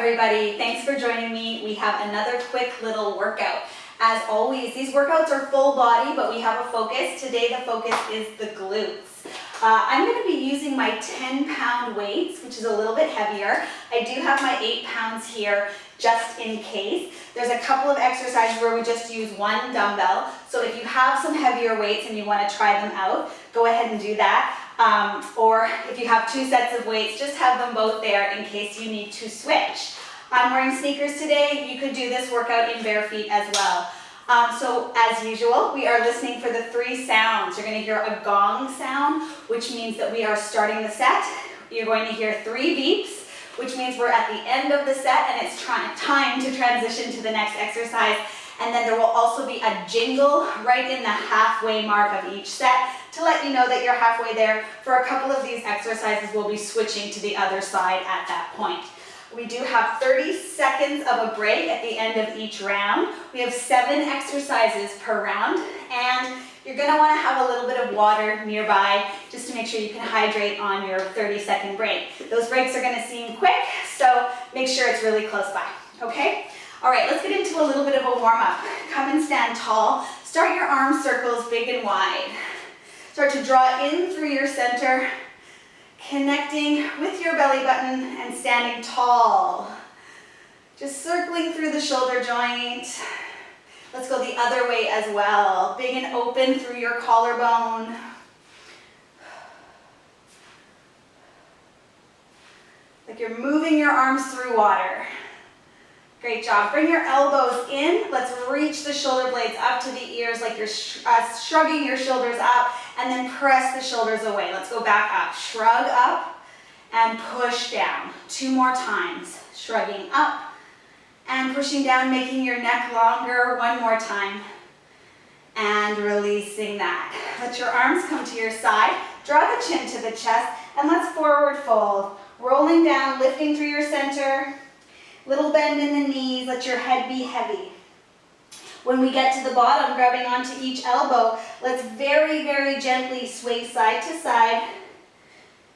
everybody. Thanks for joining me. We have another quick little workout. As always, these workouts are full body, but we have a focus. Today the focus is the glutes. I'm going to be using my 10-pound weights, which is a little bit heavier. I do have my 8 pounds here just in case. There's a couple of exercises where we just use one dumbbell. So if you have some heavier weights and you want to try them out, go ahead and do that. Or if you have 2 sets of weights, just have them both there in case you need to switch. I'm wearing sneakers today. You could do this workout in bare feet as well. So as usual, we are listening for the 3 sounds. You're going to hear a gong sound, which means that we are starting the set. You're going to hear 3 beeps, which means we're at the end of the set and it's time to transition to the next exercise. And then there will also be a jingle right in the halfway mark of each set to let you know that you're halfway there. For a couple of these exercises, we'll be switching to the other side at that point. We do have 30 seconds of a break at the end of each round. We have 7 exercises per round, and you're going to want to have a little bit of water nearby just to make sure you can hydrate on your 30-second break. Those breaks are going to seem quick, so make sure it's really close by, okay? All right, let's get into a little bit of a warm-up. Come and stand tall. Start your arm circles big and wide. Start to draw in through your center, connecting with your belly button and standing tall. Just circling through the shoulder joint. Let's go the other way as well. Big and open through your collarbone. Like you're moving your arms through water. Great job. Bring your elbows in. Let's reach the shoulder blades up to the ears like you're shrugging your shoulders up, and then press the shoulders away. Let's go back up. Shrug up and push down. 2 more times. Shrugging up and pushing down, making your neck longer. 1 more time. And releasing that. Let your arms come to your side. Draw the chin to the chest, and let's forward fold. Rolling down, lifting through your center. Little bend in the knees, let your head be heavy. When we get to the bottom, grabbing onto each elbow, let's very, very gently sway side to side.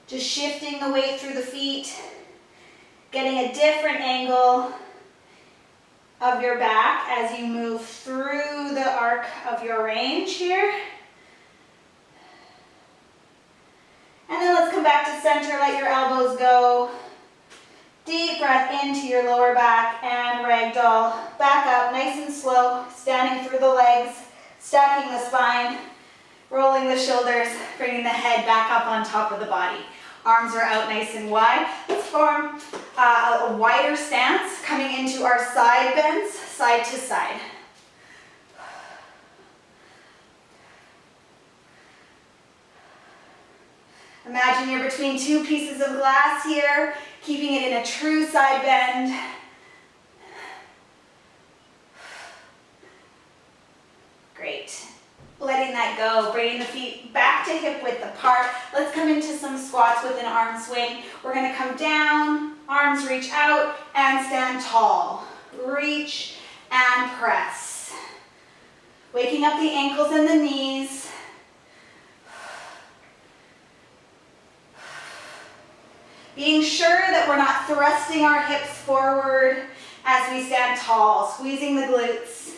Just shifting the weight through the feet, getting a different angle of your back as you move through the arc of your range here. And then let's come back to center, let your elbows go. Deep breath into your lower back and ragdoll. Back up, nice and slow, standing through the legs, stacking the spine, rolling the shoulders, bringing the head back up on top of the body. Arms are out nice and wide. Let's form a wider stance, coming into our side bends, side to side. Imagine you're between 2 pieces of glass here, keeping it in a true side bend. Great. Letting that go, bringing the feet back to hip width apart. Let's come into some squats with an arm swing. We're going to come down, arms reach out, and stand tall. Reach and press. Waking up the ankles and the knees. Being sure that we're not thrusting our hips forward as we stand tall, squeezing the glutes.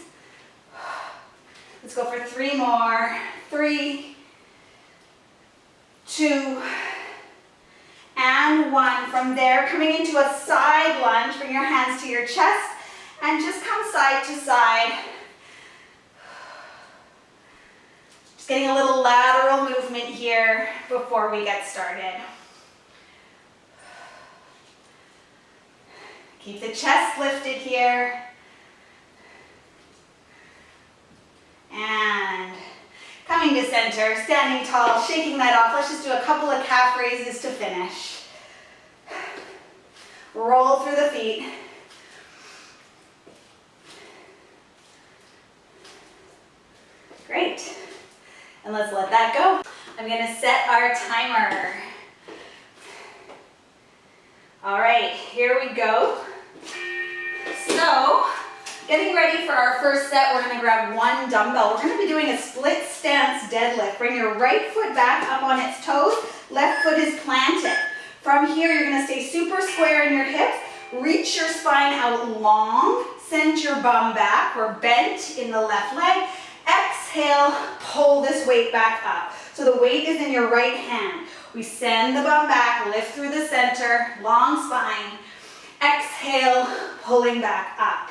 Let's go for 3 more. 3, 2, and 1. From there, coming into a side lunge, bring your hands to your chest and just come side to side. Just getting a little lateral movement here before we get started. Keep the chest lifted here. And coming to center, standing tall, shaking that off. Let's just do a couple of calf raises to finish. Roll through the feet. Great. And let's let that go. I'm going to set our timer. All right, here we go. So, getting ready for our first set, we're going to grab 1 dumbbell. We're going to be doing a split stance deadlift. Bring your right foot back up on its toes. Left foot is planted. From here, you're going to stay super square in your hips. Reach your spine out long. Send your bum back. We're bent in the left leg. Exhale, pull this weight back up. So the weight is in your right hand. We send the bum back, lift through the center, long spine. Exhale, pulling back up.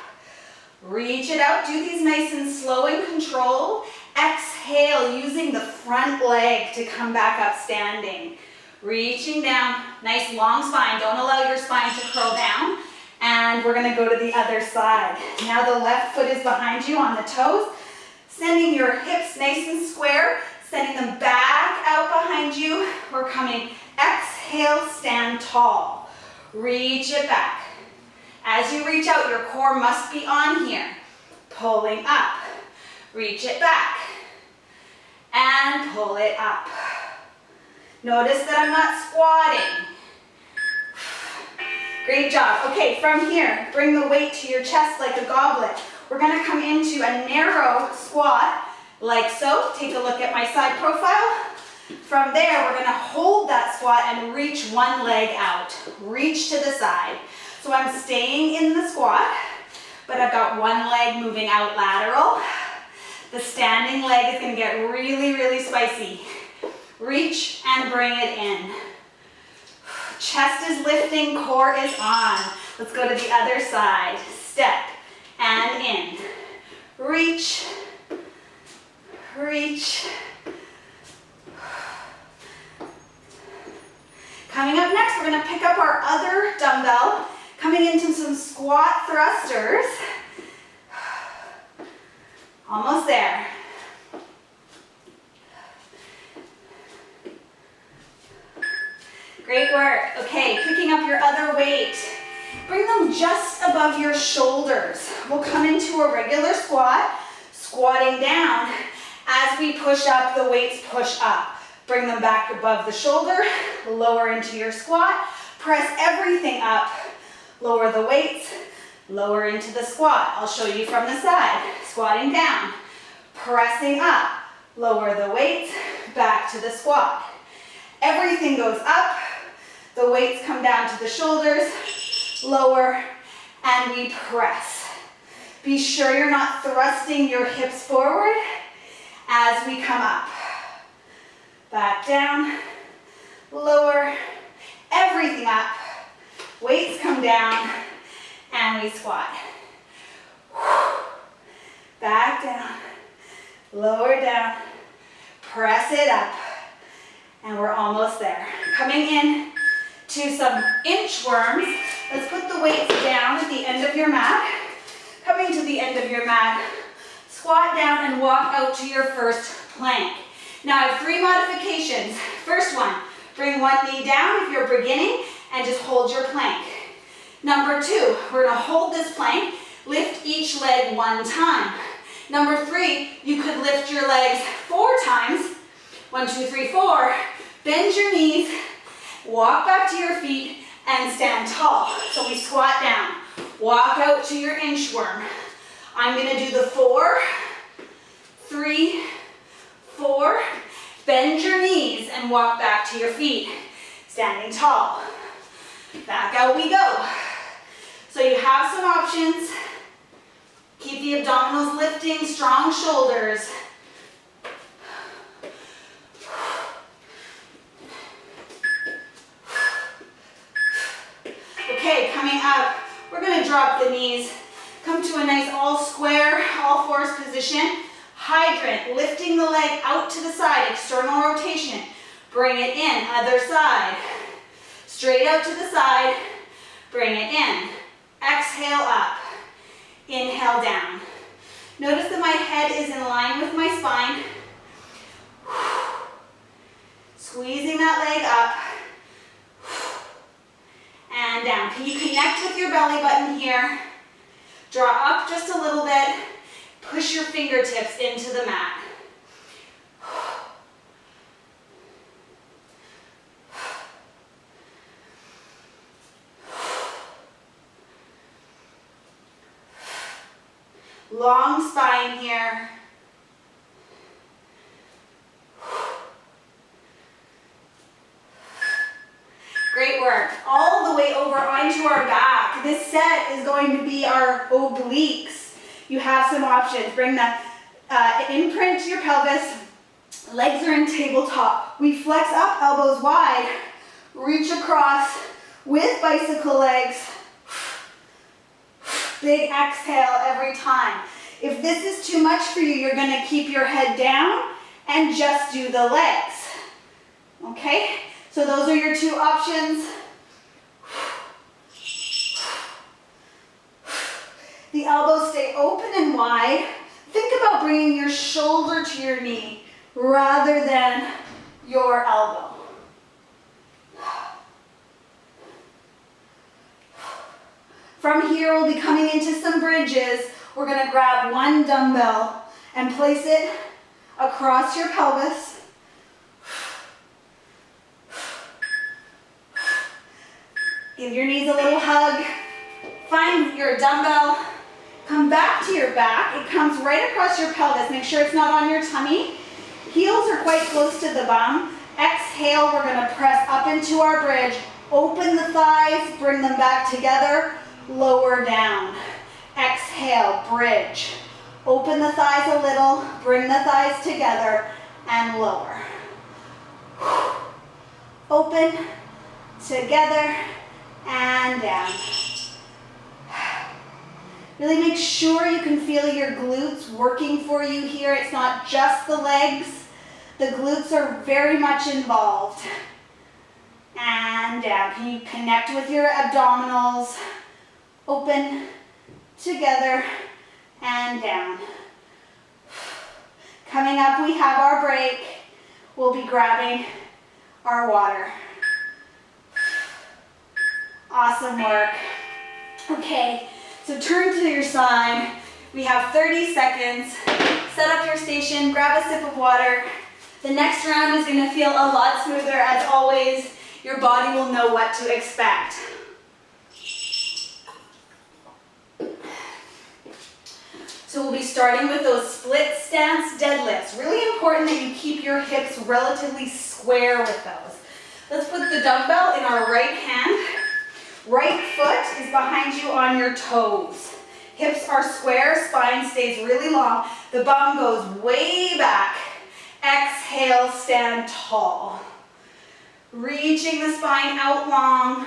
Reach it out. Do these nice and slow and controlled. Exhale, using the front leg to come back up standing. Reaching down, nice long spine. Don't allow your spine to curl down. And we're gonna go to the other side. Now the left foot is behind you on the toes. Sending your hips nice and square. Sending them back out behind you. We're coming, exhale, stand tall. Reach it back. As you reach out, your core must be on here. Pulling up. Reach it back. And pull it up. Notice that I'm not squatting. Great job. Okay, from here, bring the weight to your chest like a goblet. We're gonna come into a narrow squat, like so. Take a look at my side profile. From there, we're gonna hold that squat and reach one leg out. Reach to the side. So I'm staying in the squat, but I've got one leg moving out lateral. The standing leg is gonna get really, really spicy. Reach and bring it in. Chest is lifting, core is on. Let's go to the other side. Step and in. Reach, reach. Coming up next, we're gonna pick up our other dumbbell, coming into some squat thrusters. Almost there. Great work. Okay, picking up your other weight. Bring them just above your shoulders. We'll come into a regular squat, squatting down. As we push up, the weights push up. Bring them back above the shoulder, lower into your squat. Press everything up. Lower the weights, lower into the squat. I'll show you from the side. Squatting down, pressing up. Lower the weights, back to the squat. Everything goes up. The weights come down to the shoulders, lower, and we press. Be sure you're not thrusting your hips forward as we come up. Back down, lower, everything up. Weights come down, and we squat. Back down, lower down, press it up, and we're almost there. Coming in to some inchworms. Let's put the weights down at the end of your mat. Coming to the end of your mat, squat down and walk out to your first plank. Now I have 3 modifications. First one, bring one knee down if you're beginning and just hold your plank. Number 2, we're gonna hold this plank, lift each leg 1 time. Number 3, you could lift your legs 4 times. 1, 2, 3, 4. Bend your knees, walk back to your feet, and stand tall. So we squat down, walk out to your inchworm. I'm gonna do the 4, 3, 4. Bend your knees and walk back to your feet, standing tall. Back out we go. So you have some options. Keep the abdominals lifting, strong shoulders. Okay, coming up, we're gonna drop the knees. Come to a nice all square, all fours position. Hydrant, lifting the leg out to the side, external rotation. Bring it in, other side. Straight out to the side, bring it in. Exhale up, inhale down. Notice that my head is in line with my spine. Squeezing that leg up. And down. Can you connect with your belly button here? Draw up just a little bit. Push your fingertips into the mat. Long spine here. Great work. All the way over onto our back. back. This set is going to be our obliques. You have some options. Bring the imprint to your pelvis. Legs are in tabletop. We flex up, elbows wide. Reach across with bicycle legs. Big exhale every time. If this is too much for you, you're going to keep your head down and just do the legs. Okay? So those are your two options. The elbows stay open and wide. Think about bringing your shoulder to your knee rather than your elbow. From here, we'll be coming into some bridges. We're going to grab one dumbbell and place it across your pelvis. Give your knees a little hug. Find your dumbbell. Come back to your back. It comes right across your pelvis. Make sure it's not on your tummy. Heels are quite close to the bum. Exhale, we're going to press up into our bridge. Open the thighs, bring them back together. Lower down. Exhale, bridge. Open the thighs a little, bring the thighs together, and lower. Open, together, and down. Really make sure you can feel your glutes working for you here. It's not just the legs. The glutes are very much involved. And down. Can you connect with your abdominals? Open, together, and down. Coming up, we have our break. We'll be grabbing our water. Awesome work. Okay, so turn to your side. We have 30 seconds. Set up your station, grab a sip of water. The next round is going to feel a lot smoother. As always, your body will know what to expect. So we'll be starting with those split stance deadlifts. Really important that you keep your hips relatively square with those. Let's put the dumbbell in our right hand. Right foot is behind you on your toes. Hips are square, spine stays really long. The bum goes way back. Exhale, stand tall. Reaching the spine out long.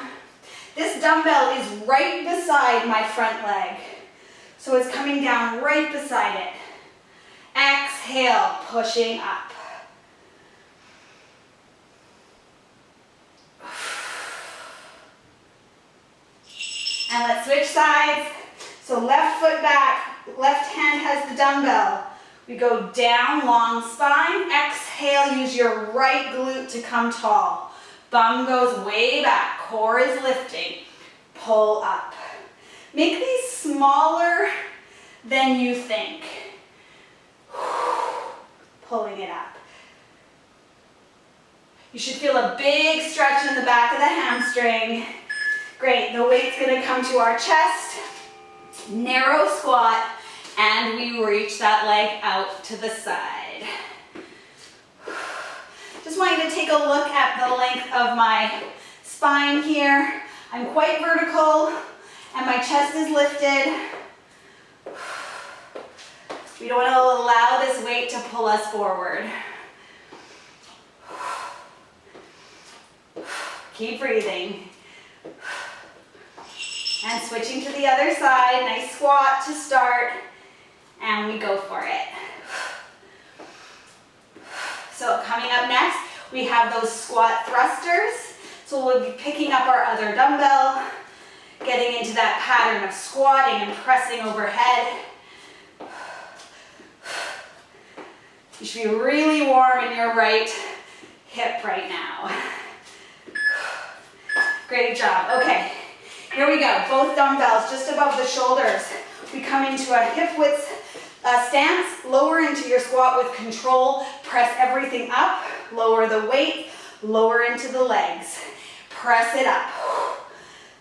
This dumbbell is right beside my front leg. So it's coming down right beside it. Exhale, pushing up. And let's switch sides. So left foot back, left hand has the dumbbell. We go down, long spine. Exhale, use your right glute to come tall. Bum goes way back, core is lifting. Pull up. Make these smaller than you think. Pulling it up. You should feel a big stretch in the back of the hamstring. Great, the weight's gonna come to our chest. Narrow squat, and we reach that leg out to the side. Just want you to take a look at the length of my spine here. I'm quite vertical. And my chest is lifted. We don't want to allow this weight to pull us forward. Keep breathing. And switching to the other side, nice squat to start, and we go for it. So coming up next, we have those squat thrusters. So we'll be picking up our other dumbbell, getting into that pattern of squatting and pressing overhead. You should be really warm in your right hip right now. Great job. Okay, here we go. Both dumbbells just above the shoulders. We come into a hip width stance. Lower into your squat with control. Press everything up. Lower the weight. Lower into the legs. Press it up.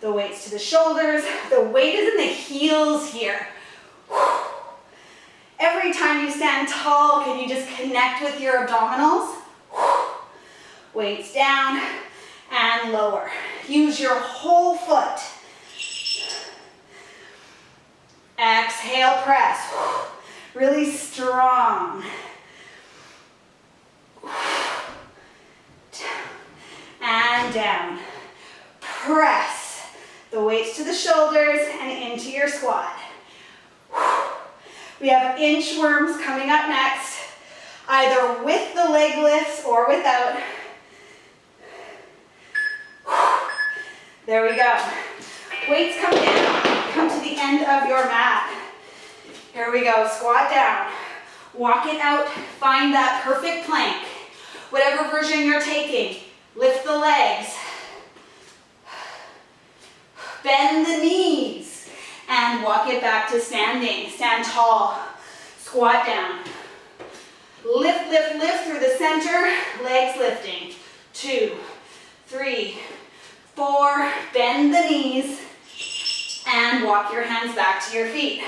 The weight's to the shoulders. The weight is in the heels here. Every time you stand tall, can you just connect with your abdominals? Weights down and lower. Use your whole foot. exhale, press. Really strong. And down. Press the weights to the shoulders and into your squat. We have inchworms coming up next, either with the leg lifts or without. There we go. Weights come down. Come to the end of your mat. Here we go. Squat down. Walk it out. Find that perfect plank. Whatever version you're taking, lift the legs. Bend the knees and walk it back to standing. Stand tall. Squat down. Lift, lift, lift through the center. Legs lifting. 2, 3, 4. Bend the knees and walk your hands back to your feet.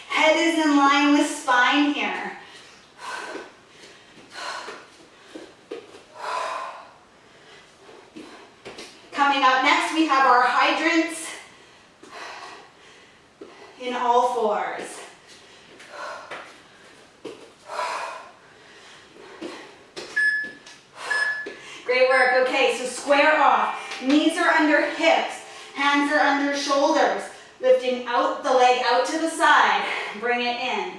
Head is in line with spine here. Coming up next, we have our hydrants in all fours. Great work. Okay, so square off. Knees are under hips. Hands are under shoulders. Lifting out the leg out to the side. Bring it in.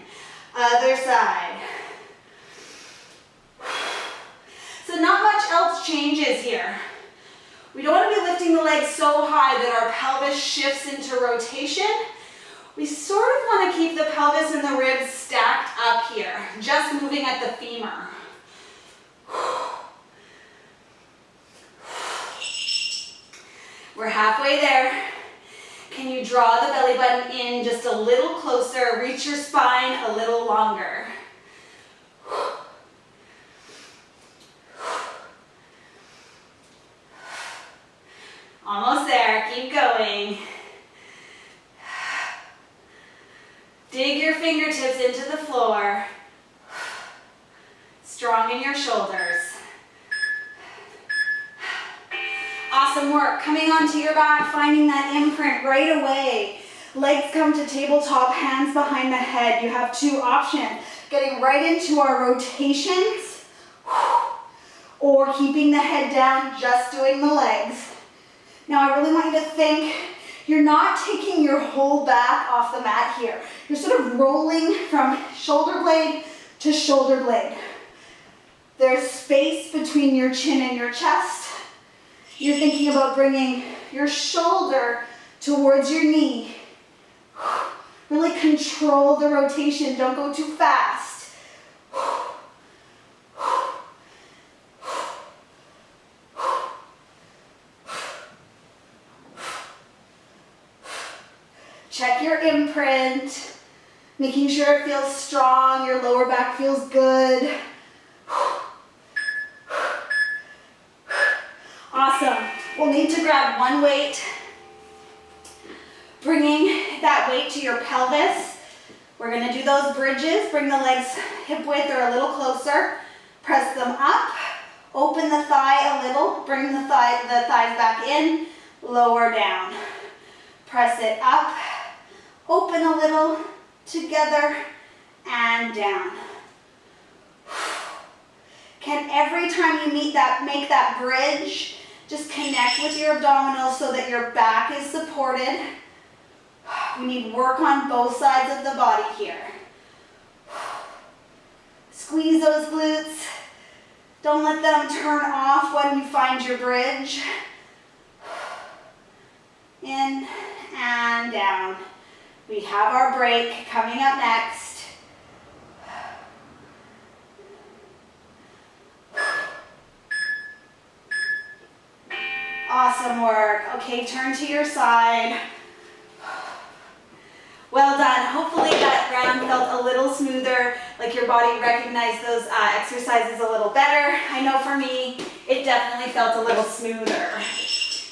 Other side. So not much else changes here. We don't want to be lifting the legs so high that our pelvis shifts into rotation. We sort of want to keep the pelvis and the ribs stacked up here, just moving at the femur. We're halfway there. Can you draw the belly button in just a little closer? Reach your spine a little longer. Almost there. Keep going. Dig your fingertips into the floor. Strong in your shoulders. Awesome work. Coming onto your back, finding that imprint right away. Legs come to tabletop, hands behind the head. You have two options. Getting right into our rotations or keeping the head down, just doing the legs. Now I really want you to think you're not taking your whole back off the mat here. You're sort of rolling from shoulder blade to shoulder blade. There's space between your chin and your chest. You're thinking about bringing your shoulder towards your knee. Really control the rotation. Don't go too fast. Check your imprint, making sure it feels strong, your lower back feels good. Awesome. We'll need to grab one weight, bringing that weight to your pelvis. We're going to do those bridges. Bring the legs hip width or a little closer. Press them up. Open the thigh a little. Bring the thighs back in. Lower down. Press it up. Open a little. Together and down. Can every time you make that bridge, just connect with your abdominals so that your back is supported. We need work on both sides of the body here. Squeeze those glutes. Don't let them turn off when you find your bridge. In and down. We have our break coming up next. Awesome work. Okay, turn to your side. Well done. Hopefully that round felt a little smoother, like your body recognized those exercises a little better. I know for me, it definitely felt a little smoother.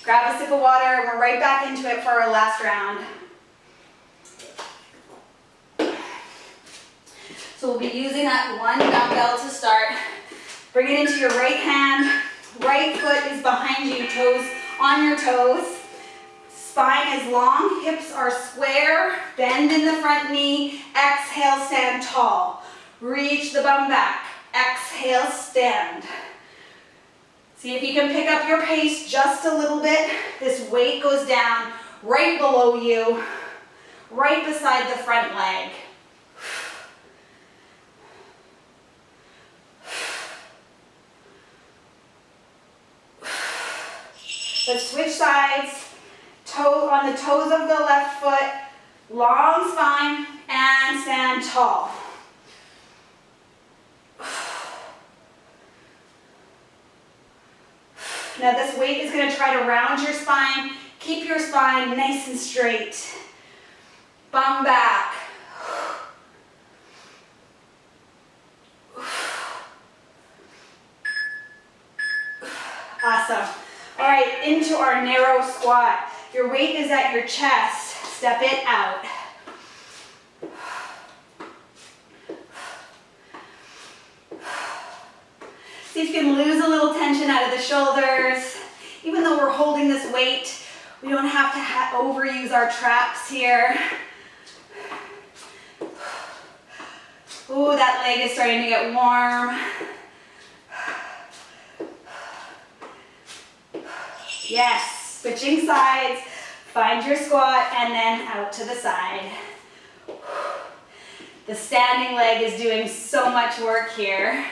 Grab a sip of water. We're right back into it for our last round. So we'll be using that one dumbbell to start. Bring it into your right hand. Right foot is behind you, toes on your toes. Spine is long, hips are square, bend in the front knee, exhale, stand tall. Reach the bum back, exhale, stand. See if you can pick up your pace just a little bit. This weight goes down right below you, right beside the front leg. Let's switch sides. Toe on the toes of the left foot, long spine, and stand tall. Now this weight is going to try to round your spine. Keep your spine nice and straight. Bum back. Awesome. All right, into our narrow squat. Your weight is at your chest. Step it out. See if you can lose a little tension out of the shoulders. Even though we're holding this weight, we don't have to overuse our traps here. Ooh, that leg is starting to get warm. Yes, switching sides, find your squat, and then out to the side. The standing leg is doing so much work here.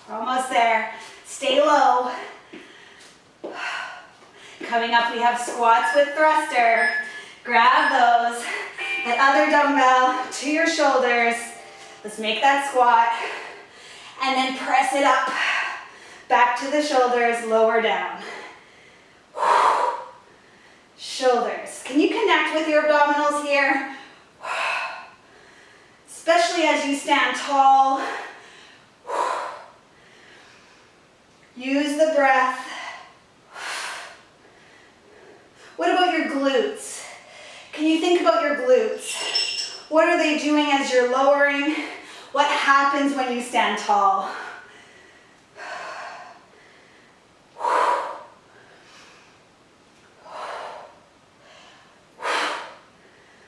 We're almost there. Stay low. Coming up, we have squats with thruster. Grab those. That other dumbbell to your shoulders. Let's make that squat. And then press it up. Back to the shoulders, lower down. Shoulders. Can you connect with your abdominals here? Especially as you stand tall. Use the breath. What about your glutes? Can you think about your glutes? What are they doing as you're lowering? What happens when you stand tall?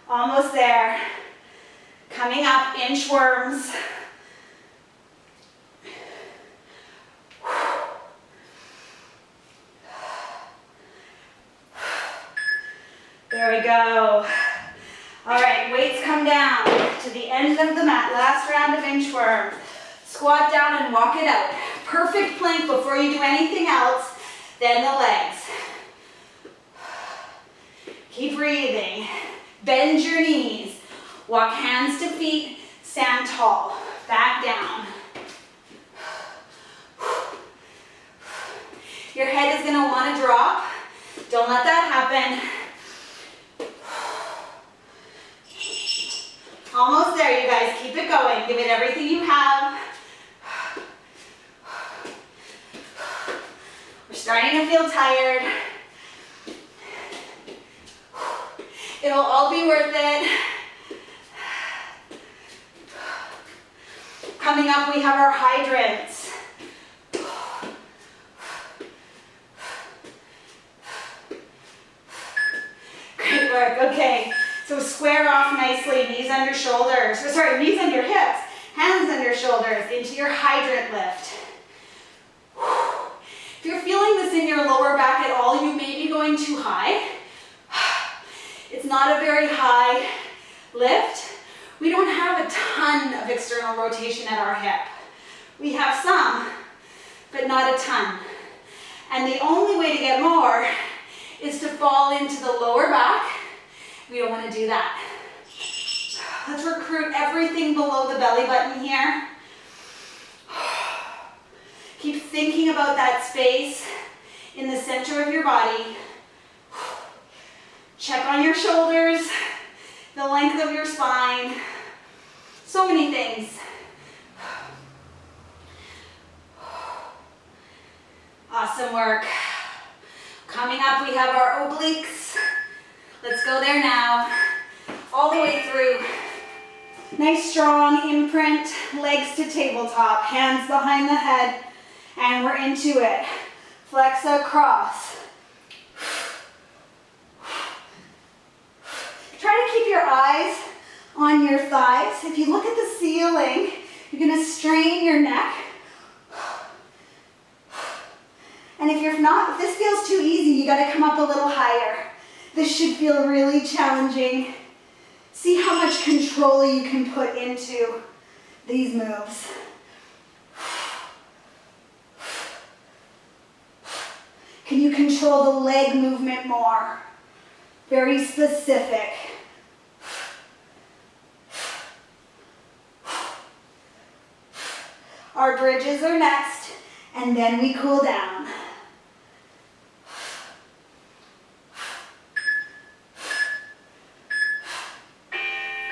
Almost there. Coming up, inchworms. There we go. All right, weights come down to the end of the mat. Last round of inchworm. Squat down and walk it out. Perfect plank before you do anything else, then the legs. Keep breathing. Bend your knees. Walk hands to feet, stand tall. Back down. Your head is gonna wanna drop. Don't let that happen. Almost there, you guys. Keep it going. Give it everything you have. We're starting to feel tired. It'll all be worth it. Coming up, we have our hydrants. Great work. Okay. So square off nicely, knees under shoulders, knees under hips, hands under shoulders, into your hydrant lift. If you're feeling this in your lower back at all, you may be going too high. It's not a very high lift. We don't have a ton of external rotation at our hip. We have some, but not a ton. And the only way to get more is to fall into the lower back. We don't want to do that. Let's recruit everything below the belly button here. Keep thinking about that space in the center of your body. Check on your shoulders, the length of your spine. So many things. Awesome work. Coming up, we have our obliques. Let's go there now, all the way through. Nice strong imprint, legs to tabletop, hands behind the head, and we're into it. Flex across. Try to keep your eyes on your thighs. If you look at the ceiling, you're gonna strain your neck. And if this feels too easy, you gotta come up a little higher. This should feel really challenging. See how much control you can put into these moves. Can you control the leg movement more? Very specific. Our bridges are next, and then we cool down.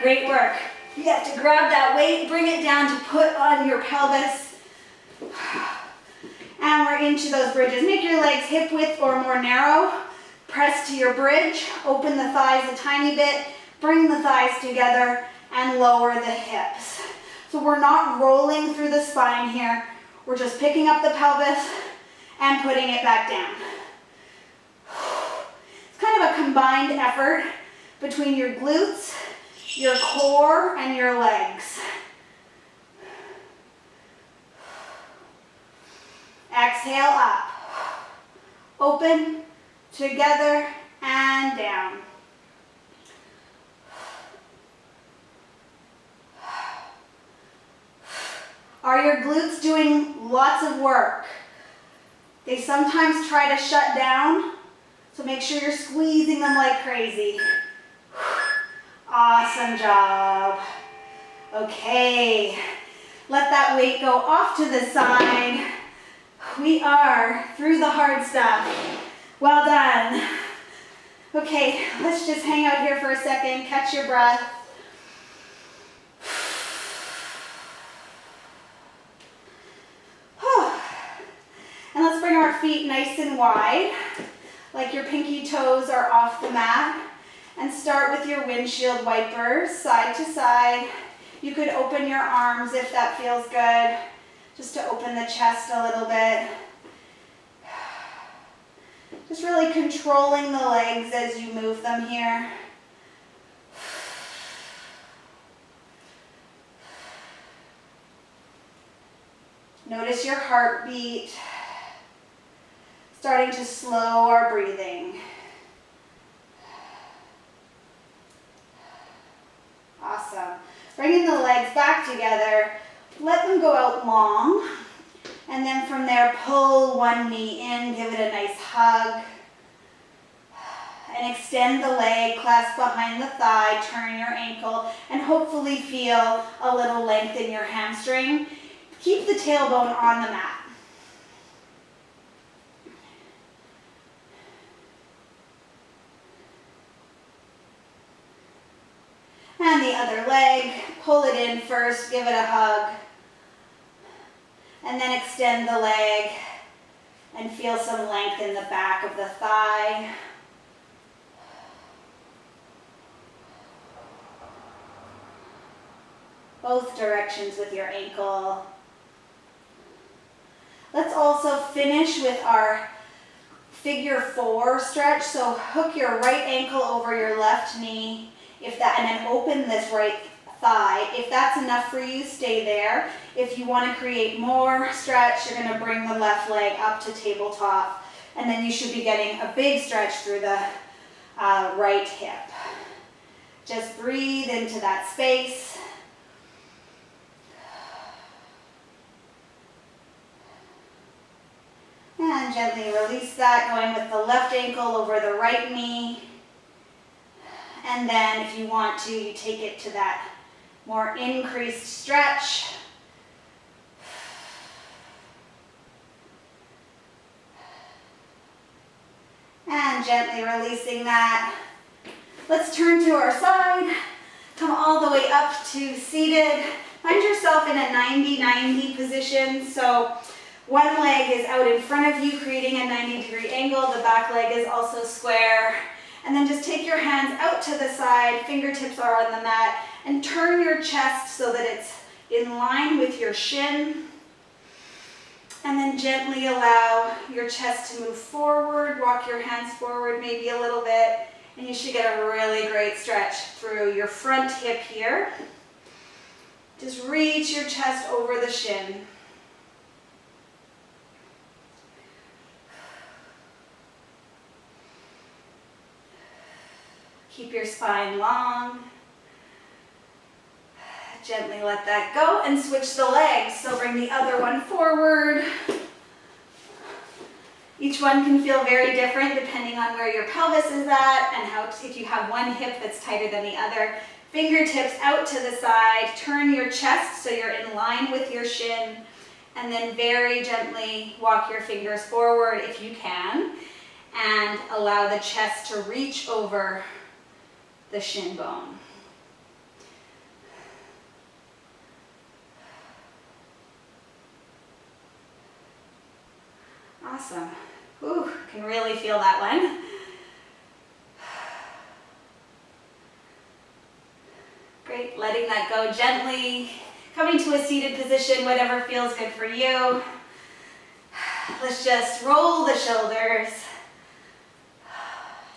Great work. You have to grab that weight, bring it down to put on your pelvis. And we're into those bridges. Make your legs hip width or more narrow. Press to your bridge. Open the thighs a tiny bit. Bring the thighs together and lower the hips. So we're not rolling through the spine here. We're just picking up the pelvis and putting it back down. It's kind of a combined effort between your glutes, your core, and your legs. Exhale up. Open, together, and down. Are your glutes doing lots of work? They sometimes try to shut down, so make sure you're squeezing them like crazy. Awesome job. Okay, let that weight go off to the side. We are through the hard stuff. Well done. Okay, let's just hang out here for a second, catch your breath. And let's bring our feet nice and wide, like your pinky toes are off the mat. And start with your windshield wipers, side to side. You could open your arms if that feels good, just to open the chest a little bit. Just really controlling the legs as you move them here. Notice your heartbeat. Starting to slow our breathing. Awesome. Bringing the legs back together, let them go out long, and then from there pull one knee in, give it a nice hug, and extend the leg, clasp behind the thigh, turn your ankle, and hopefully feel a little length in your hamstring. Keep the tailbone on the mat. And the other leg, pull it in first, give it a hug, and then extend the leg and feel some length in the back of the thigh. Both directions with your ankle. Let's also finish with our figure 4 stretch. So hook your right ankle over your left knee. And then open this right thigh. If that's enough for you, stay there. If you want to create more stretch, you're going to bring the left leg up to tabletop, and then you should be getting a big stretch through the right hip. Just breathe into that space. And gently release that, going with the left ankle over the right knee. And then if you want to, you take it to that more increased stretch. And gently releasing that. Let's turn to our side. Come all the way up to seated. Find yourself in a 90-90 position. So one leg is out in front of you, creating a 90-degree angle. The back leg is also square. And then just take your hands out to the side, fingertips are on the mat, And turn your chest so that it's in line with your shin. And then gently allow your chest to move forward. Walk your hands forward maybe a little bit. And you should get a really great stretch through your front hip here. Just reach your chest over the shin. Keep your spine long. Gently let that go and switch the legs. So bring the other one forward. Each one can feel very different depending on where your pelvis is at and how, if you have one hip that's tighter than the other. Fingertips out to the side. Turn your chest so you're in line with your shin. And then very gently walk your fingers forward if you can. And allow the chest to reach over the shin bone. Awesome. Ooh, can really feel that one. Great, letting that go gently, coming to a seated position, whatever feels good for you. Let's just roll the shoulders.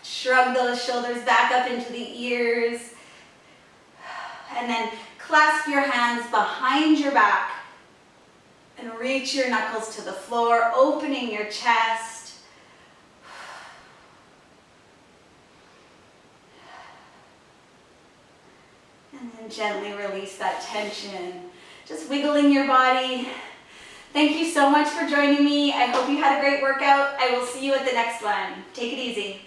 Shrug those shoulders back up into the ears. And then clasp your hands behind your back and reach your knuckles to the floor, opening your chest. And then gently release that tension. Just wiggling your body. Thank you so much for joining me. I hope you had a great workout. I will see you at the next one. Take it easy.